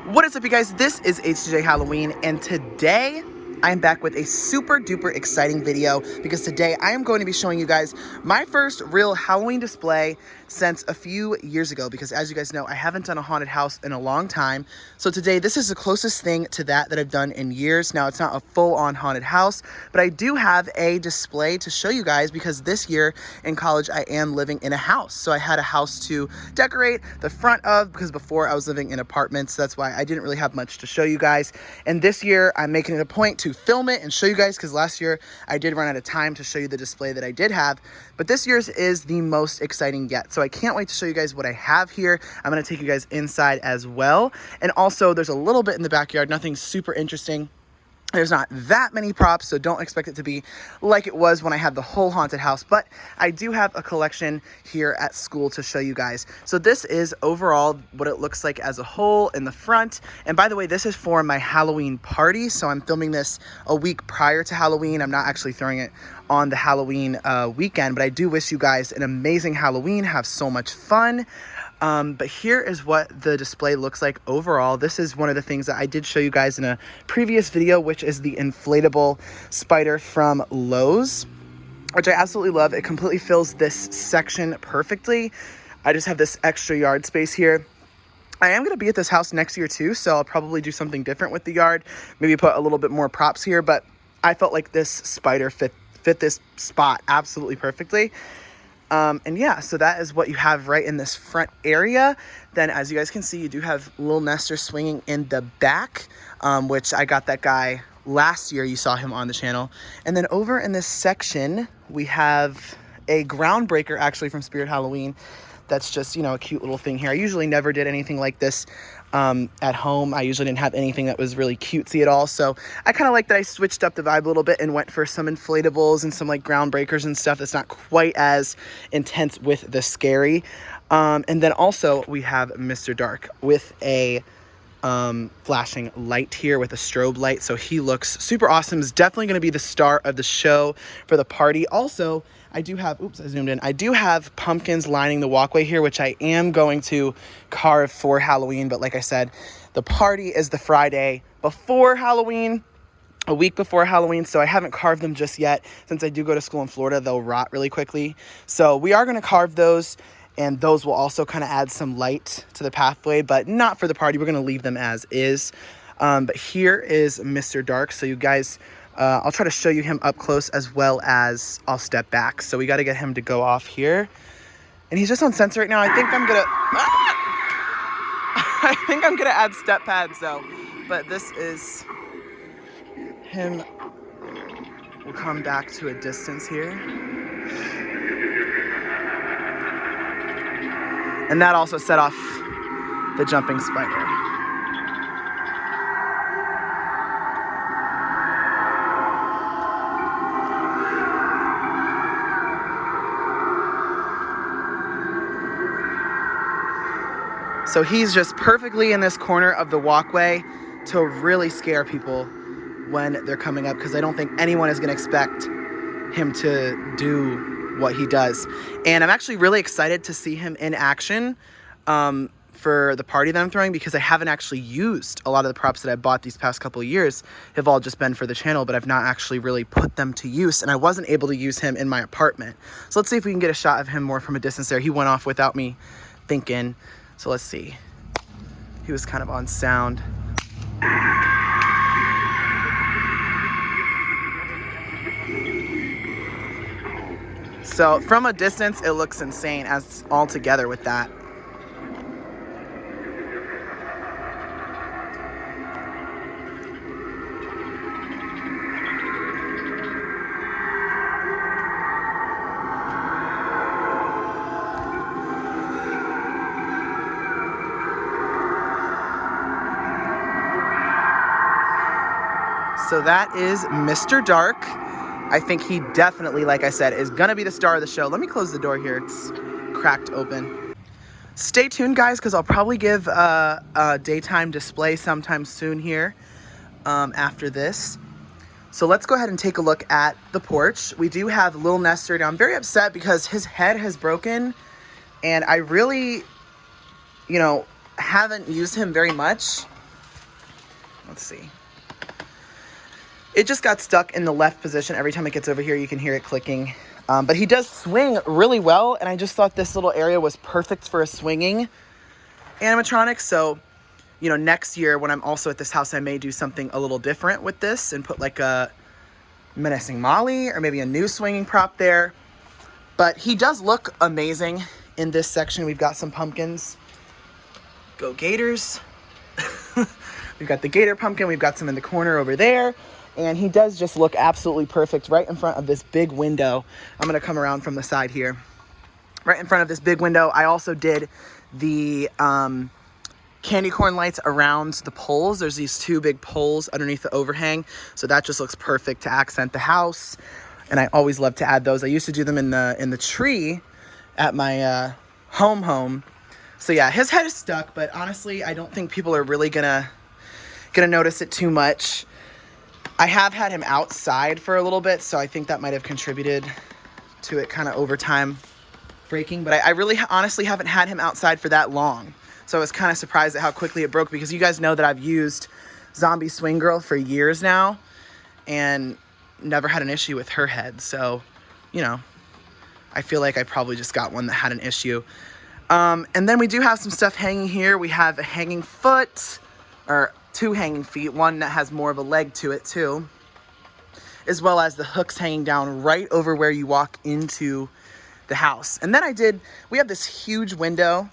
What is up, you guys? This is HJ Halloween, and today I am back with a super duper exciting video because today I am going to be showing you guys my first real Halloween display since a few years ago, because as you guys know, I haven't done a haunted house in a long time. So today, this is the closest thing to that I've done in years. Now, it's not a full-on haunted house, but I do have a display to show you guys because this year in college, I am living in a house. So I had a house to decorate the front of, because before I was living in apartments. That's why I didn't really have much to show you guys. And this year, I'm making it a point to film it and show you guys, because last year I did run out of time to show you the display that I did have. But this year's is the most exciting yet. So I can't wait to show you guys what I have here. I'm going to take you guys inside as well. And also, there's a little bit in the backyard, nothing super interesting. There's not that many props, so don't expect it to be like it was when I had the whole haunted house, but I do have a collection here at school to show you guys. So this is overall what it looks like as a whole in the front. And by the way, this is for my Halloween party, so I'm filming this a week prior to Halloween. I'm not actually throwing it on the Halloween weekend, but I do wish you guys an amazing Halloween. Have so much fun. But here is what the display looks like overall. This is one of the things that I did show you guys in a previous video, which is the inflatable spider from Lowe's, which I absolutely love. It completely fills this section perfectly. I just have this extra yard space here. I am going to be at this house next year too, so I'll probably do something different with the yard. Maybe put a little bit more props here, but I felt like this spider fit this spot absolutely perfectly. And yeah, so that is what you have right in this front area. Then as you guys can see, you do have Lil Nestor swinging in the back, which I got that guy last year. You saw him on the channel. And then over in this section, we have a groundbreaker actually from Spirit Halloween. That's just, you know, a cute little thing here. I usually never did anything like this at home. I usually didn't have anything that was really cutesy at all. So I kind of like that I switched up the vibe a little bit and went for some inflatables and some like groundbreakers and stuff that's not quite as intense with the scary. And then also we have Mr. Dark with a flashing light here with a strobe light. So he looks super awesome. Is definitely going to be the star of the show for the party. Also, I do have, oops, I zoomed in. I do have pumpkins lining the walkway here, which I am going to carve for Halloween. But like I said, the party is the Friday before Halloween, a week before Halloween. So I haven't carved them just yet. Since I do go to school in Florida, they'll rot really quickly. So we are going to carve those. And those will also kind of add some light to the pathway, but not for the party. We're going to leave them as is. But here is Mr. Dark. So you guys, I'll try to show you him up close as well as I'll step back. So we got to get him to go off here. And he's just on sensor right now. I think I'm going to... I think I'm going to add step pads though. But this is him. We'll come back to a distance here. And that also set off the jumping spider. So he's just perfectly in this corner of the walkway to really scare people when they're coming up, because I don't think anyone is going to expect him to do what he does. And I'm actually really excited to see him in action for the party that I'm throwing, because I haven't actually used a lot of the props that I bought these past couple of years. Have all just been for the channel, but I've not actually really put them to use, and I wasn't able to use him in my apartment. So let's see if we can get a shot of him more from a distance there. He went off without me thinking. So let's see. He was kind of on sound. So from a distance, it looks insane as all together with that. So that is Mr. Dark. I think he definitely, like I said, is going to be the star of the show. Let me close the door here. It's cracked open. Stay tuned, guys, because I'll probably give a daytime display sometime soon here after this. So let's go ahead and take a look at the porch. We do have Lil Nestor. Now, I'm very upset because his head has broken, and I really, haven't used him very much. Let's see. It just got stuck in the left position. Every time it gets over here, you can hear it clicking. But he does swing really well, and I just thought this little area was perfect for a swinging animatronic. So, you know, next year when I'm also at this house, I may do something a little different with this and put like a menacing Molly or maybe a new swinging prop there. But he does look amazing in this section. We've got some pumpkins. Go Gators. We've got the Gator pumpkin. We've got some in the corner over there. And he does just look absolutely perfect right in front of this big window. I'm going to come around from the side here. Right in front of this big window, I also did the candy corn lights around the poles. There's these two big poles underneath the overhang. So that just looks perfect to accent the house. And I always love to add those. I used to do them in the tree at my home. So yeah, his head is stuck, but honestly, I don't think people are really gonna notice it too much. I have had him outside for a little bit, so I think that might have contributed to it kind of over time breaking. But I really honestly haven't had him outside for that long. So I was kind of surprised at how quickly it broke, because you guys know that I've used Zombie Swing Girl for years now and never had an issue with her head. So, you know, I feel like I probably just got one that had an issue. And then we do have some stuff hanging here. We have a hanging foot, or two hanging feet, one that has more of a leg to it too, as well as the hooks hanging down right over where you walk into the house. And then we have this huge window,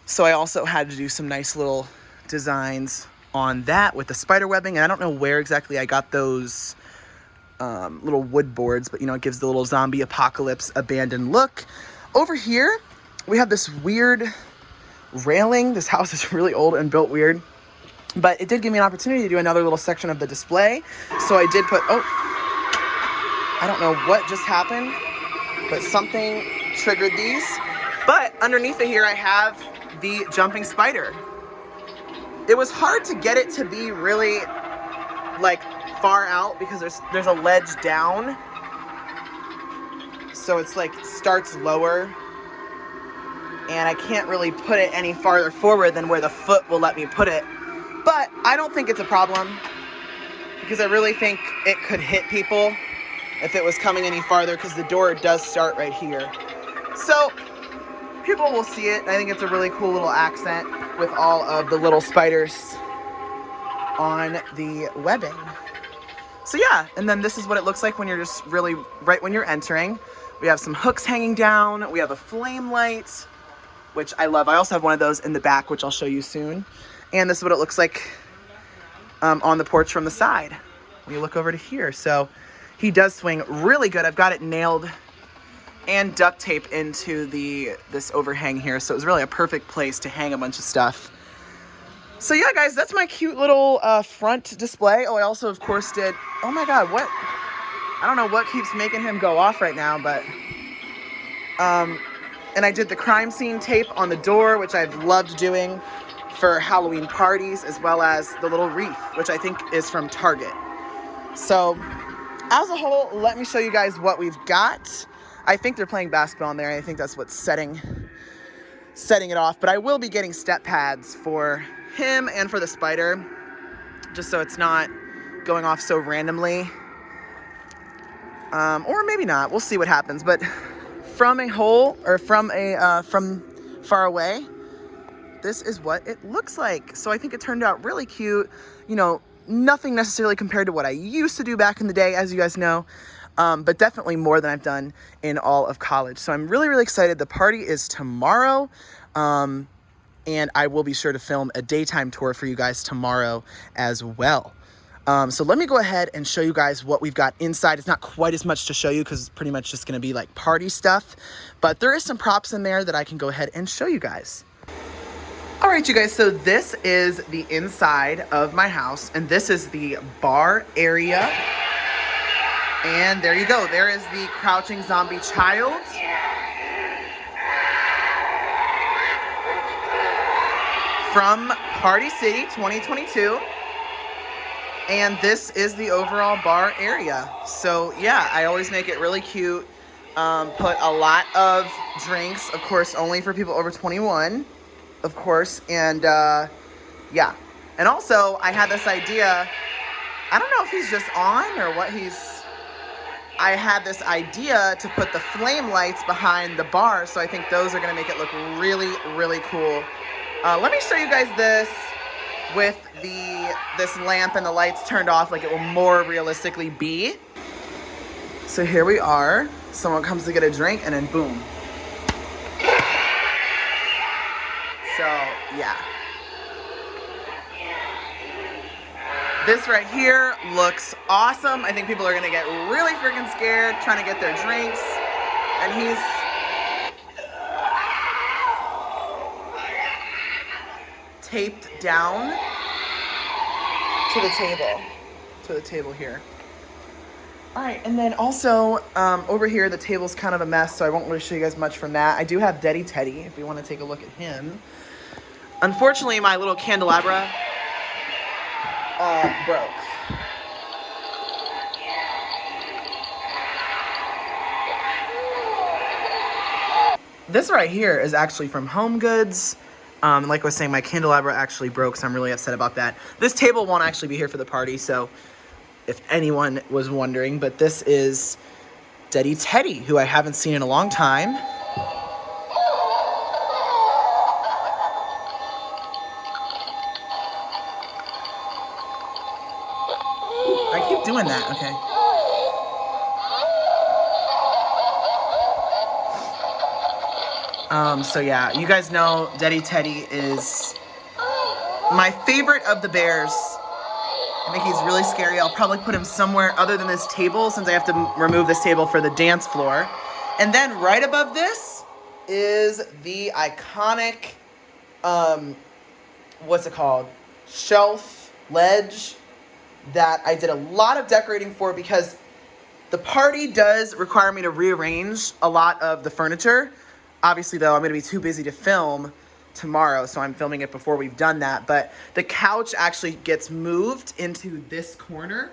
so I also had to do some nice little designs on that with the spider webbing. And I don't know where exactly I got those little wood boards, but you know, it gives the little zombie apocalypse abandoned look. Over here, we have this weird railing. This house is really old and built weird. But it did give me an opportunity to do another little section of the display. So I did put, I don't know what just happened, but something triggered these. But underneath it here, I have the jumping spider. It was hard to get it to be really like far out, because there's a ledge down. So it's like starts lower. And I can't really put it any farther forward than where the foot will let me put it. But I don't think it's a problem, because I really think it could hit people if it was coming any farther, because the door does start right here. So people will see it. I think it's a really cool little accent with all of the little spiders on the webbing. So yeah, and then this is what it looks like when you're just really right when you're entering. We have some hooks hanging down. We have a flame light, which I love. I also have one of those in the back, which I'll show you soon. And this is what it looks like on the porch from the side when you look over to here. So he does swing really good. I've got it nailed and duct tape into this overhang here. So it was really a perfect place to hang a bunch of stuff. So yeah, guys, that's my cute little front display. Oh, I also, of course, did... Oh my God, what? I don't know what keeps making him go off right now, but... And I did the crime scene tape on the door, which I've loved doing for Halloween parties, as well as the little wreath, which I think is from Target. So as a whole, let me show you guys what we've got. I think they're playing basketball in there, and I think that's what's setting it off. But I will be getting step pads for him and for the spider, just so it's not going off so randomly. Or maybe not. We'll see what happens. But from a hole, or from far away, this is what it looks like. So I think it turned out really cute. You know, nothing necessarily compared to what I used to do back in the day, as you guys know, but definitely more than I've done in all of college. So I'm really, really excited. The party is tomorrow, and I will be sure to film a daytime tour for you guys tomorrow as well. So let me go ahead and show you guys what we've got inside. It's not quite as much to show you, because it's pretty much just going to be like party stuff, but there is some props in there that I can go ahead and show you guys. All right, you guys, so this is the inside of my house, and this is the bar area. And there you go. There is the crouching zombie child. From Party City 2022. And this is the overall bar area. So yeah, I always make it really cute. Put a lot of drinks, of course, only for people over 21. Of course, and yeah, And also, I had this idea, I don't know if he's just on or what I had this idea to put the flame lights behind the bar, so I think those are gonna make it look really, really cool. Let me show you guys this with this lamp and the lights turned off like it will more realistically be. So here we are. Someone comes to get a drink and then boom. So, yeah. This right here looks awesome. I think people are gonna get really freaking scared trying to get their drinks. And he's taped down to the table here. All right, and then also over here, the table's kind of a mess, so I won't really show you guys much from that. I do have Daddy Teddy, if you want to take a look at him. Unfortunately, my little candelabra broke. This right here is actually from Home Goods. Like I was saying, my candelabra actually broke, so I'm really upset about that. This table won't actually be here for the party, so if anyone was wondering, but this is Daddy Teddy, who I haven't seen in a long time. I keep doing that, okay. So yeah, you guys know Daddy Teddy is my favorite of the bears. I think he's really scary. I'll probably put him somewhere other than this table since I have to remove this table for the dance floor. And then right above this is the iconic, what's it called? Shelf, ledge that I did a lot of decorating for because the party does require me to rearrange a lot of the furniture. Obviously, though, I'm going to be too busy to film tomorrow, so I'm filming it before we've done that. But the couch actually gets moved into this corner,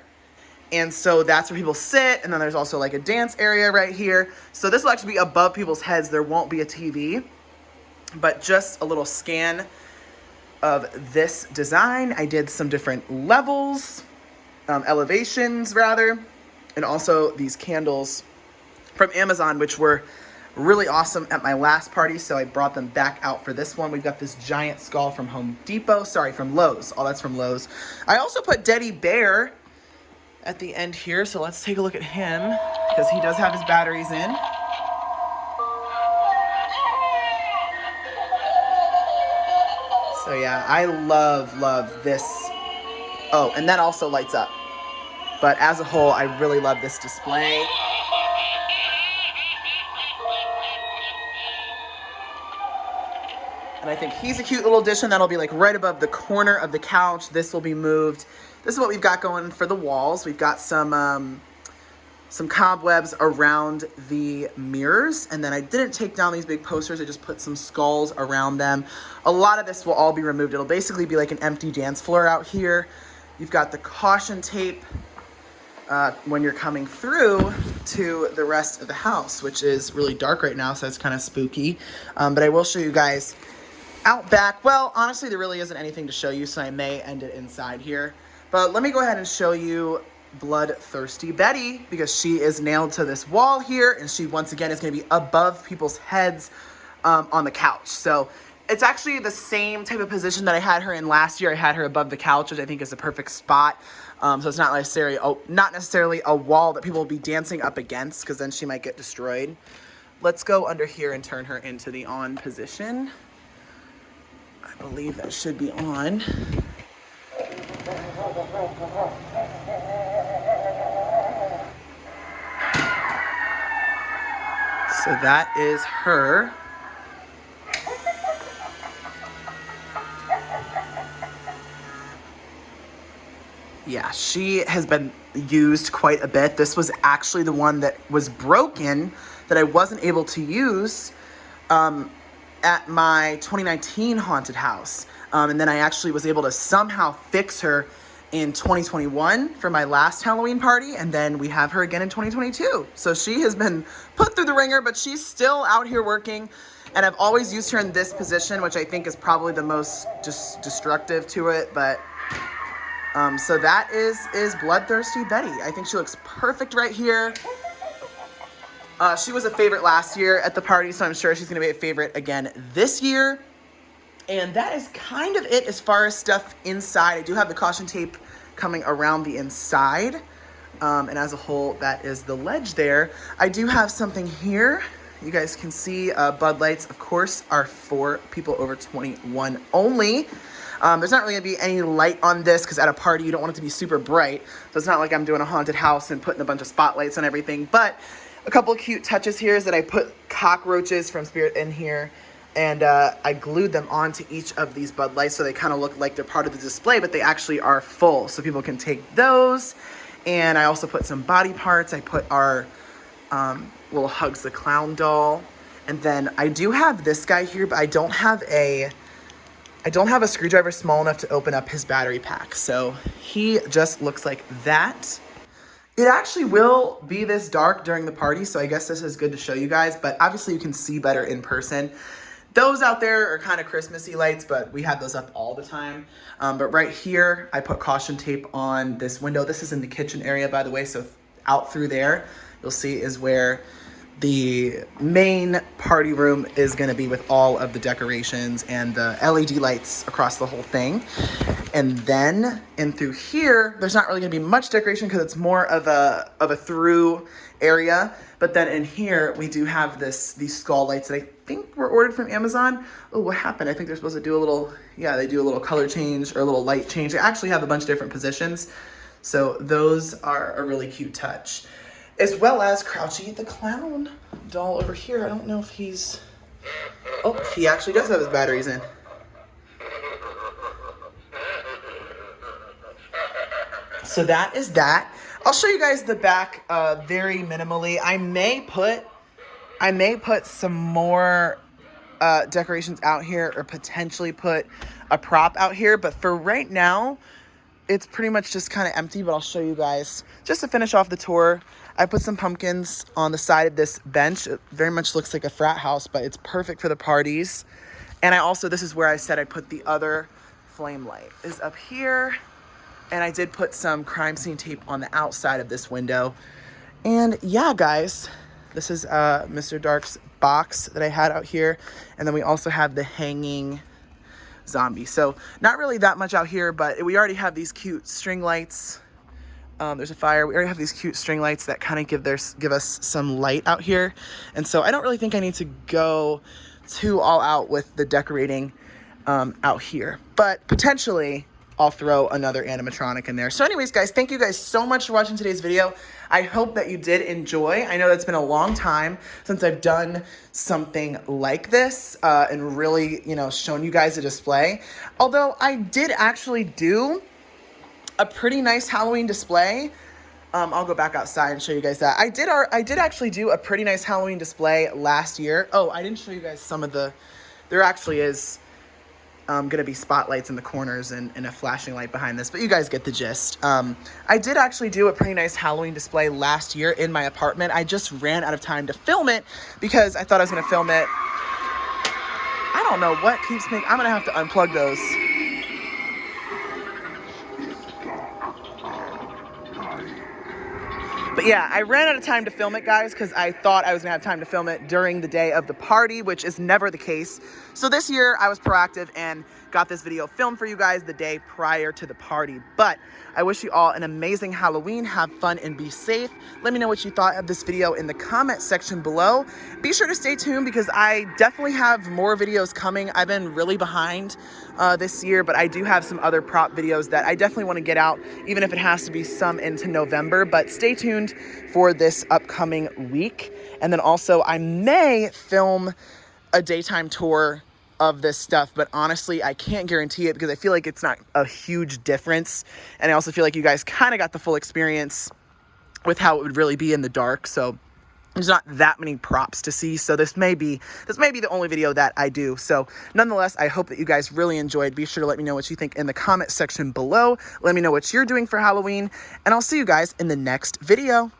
and so that's where people sit. And then there's also like a dance area right here. So this will actually be above people's heads. There won't be a TV, but just a little scan of this design. I did some different levels, elevations rather, and also these candles from Amazon, which were really awesome at my last party, so I brought them back out for this one. We've got this giant skull from from Lowe's. All that's from Lowe's. I also put Daddy Bear at the end here, so let's take a look at him, because he does have his batteries in. So yeah, I love this. Oh, and that also lights up. But as a whole, I really love this display. And I think he's a cute little addition that'll be like right above the corner of the couch. This will be moved. This is what we've got going for the walls. We've got some cobwebs around the mirrors. And then I didn't take down these big posters. I just put some skulls around them. A lot of this will all be removed. It'll basically be like an empty dance floor out here. You've got the caution tape when you're coming through to the rest of the house, which is really dark right now, so it's kind of spooky. But I will show you guys out back. Well, honestly, there really isn't anything to show you, so I may end it inside here. But let me go ahead and show you Bloodthirsty Betty, because she is nailed to this wall here, and she, once again, is going to be above people's heads on the couch. So it's actually the same type of position that I had her in last year. I had her above the couch, which I think is a perfect spot. So it's not necessarily a wall that people will be dancing up against, because then she might get destroyed. Let's go under here and turn her into the on position. I believe that should be on. So that is her. Yeah, she has been used quite a bit. This was actually the one that was broken that I wasn't able to use at my 2019 haunted house. And then I actually was able to somehow fix her in 2021 for my last Halloween party, and then we have her again in 2022. So she has been put through the ringer, but she's still out here working. And I've always used her in this position, which I think is probably the most destructive to it, but So that is Bloodthirsty Betty. I think she looks perfect right here. She was a favorite last year at the party, so I'm sure she's going to be a favorite again this year. And that is kind of it as far as stuff inside. I do have the caution tape coming around the inside. And as a whole, that is the ledge there. I do have something here. You guys can see Bud Lights, of course, are for people over 21 only. There's not really gonna be any light on this because at a party you don't want it to be super bright. So it's not like I'm doing a haunted house and putting a bunch of spotlights on everything. But a couple of cute touches here is that I put cockroaches from Spirit in here. And I glued them onto each of these Bud Lights so they kind of look like they're part of the display, but they actually are full. So people can take those. And I also put some body parts. I put our little Hugs the Clown doll. And then I do have this guy here, but I don't have a screwdriver small enough to open up his battery pack. So he just looks like that. It actually will be this dark during the party, so I guess this is good to show you guys, but obviously you can see better in person. Those out there are kind of Christmassy lights, but we have those up all the time. But right here, I put caution tape on this window. This is in the kitchen area, by the way, so out through there, you'll see is where the main party room is going to be with all of the decorations and the LED lights across the whole thing. And then in through here, there's not really going to be much decoration because it's more of a through area. But then in here, we do have these skull lights that I think were ordered from Amazon. Oh, what happened? I think they're supposed to do a little, yeah, they do a little color change or a little light change. They actually have a bunch of different positions. So those are a really cute touch. As well as Crouchy the Clown doll over here. I don't know if he's... Oh, he actually does have his batteries in. So that is that. I'll show you guys the back very minimally. I may put some more decorations out here or potentially put a prop out here. But for right now, it's pretty much just kind of empty, but I'll show you guys. Just to finish off the tour, I put some pumpkins on the side of this bench. It very much looks like a frat house, but it's perfect for the parties. And I also, this is where I said I put the other flame light, is up here. And I did put some crime scene tape on the outside of this window. And yeah, guys, this is Mr. Dark's box that I had out here. And then we also have the hanging zombie. So not really that much out here, but we already have these cute string lights. There's a fire. We already have these cute string lights that kind of give us some light out here. And so I don't really think I need to go too all out with the decorating out here. But potentially I'll throw another animatronic in there. So anyways, guys, thank you guys so much for watching today's video. I hope that you did enjoy. I know that's been a long time since I've done something like this and really, shown you guys a display. Although I did actually do a pretty nice Halloween display. I'll go back outside and show you guys that. I did actually do a pretty nice Halloween display last year. Oh, I didn't show you guys some of there actually is gonna be spotlights in the corners and a flashing light behind this, but you guys get the gist. I did actually do a pretty nice Halloween display last year in my apartment. I just ran out of time to film it because I thought I was gonna film it. I don't know what keeps me, I'm gonna have to unplug those. But yeah, I ran out of time to film it, guys, because I thought I was gonna have time to film it during the day of the party, which is never the case. So this year I was proactive and got this video filmed for you guys the day prior to the party. But I wish you all an amazing Halloween. Have fun and be safe. Let me know what you thought of this video in the comment section below. Be sure to stay tuned because I definitely have more videos coming. I've been really behind this year, but I do have some other prop videos that I definitely want to get out, even if it has to be some into November. But stay tuned for this upcoming week. And then also I may film a daytime tour of this stuff, but honestly I can't guarantee it because I feel like it's not a huge difference, and I also feel like you guys kind of got the full experience with how it would really be in the dark. So there's not that many props to see, so this may be the only video that I do. So nonetheless, I hope that you guys really enjoyed. Be sure to let me know what you think in the comment section below. Let me know what you're doing for Halloween, and I'll see you guys in the next video.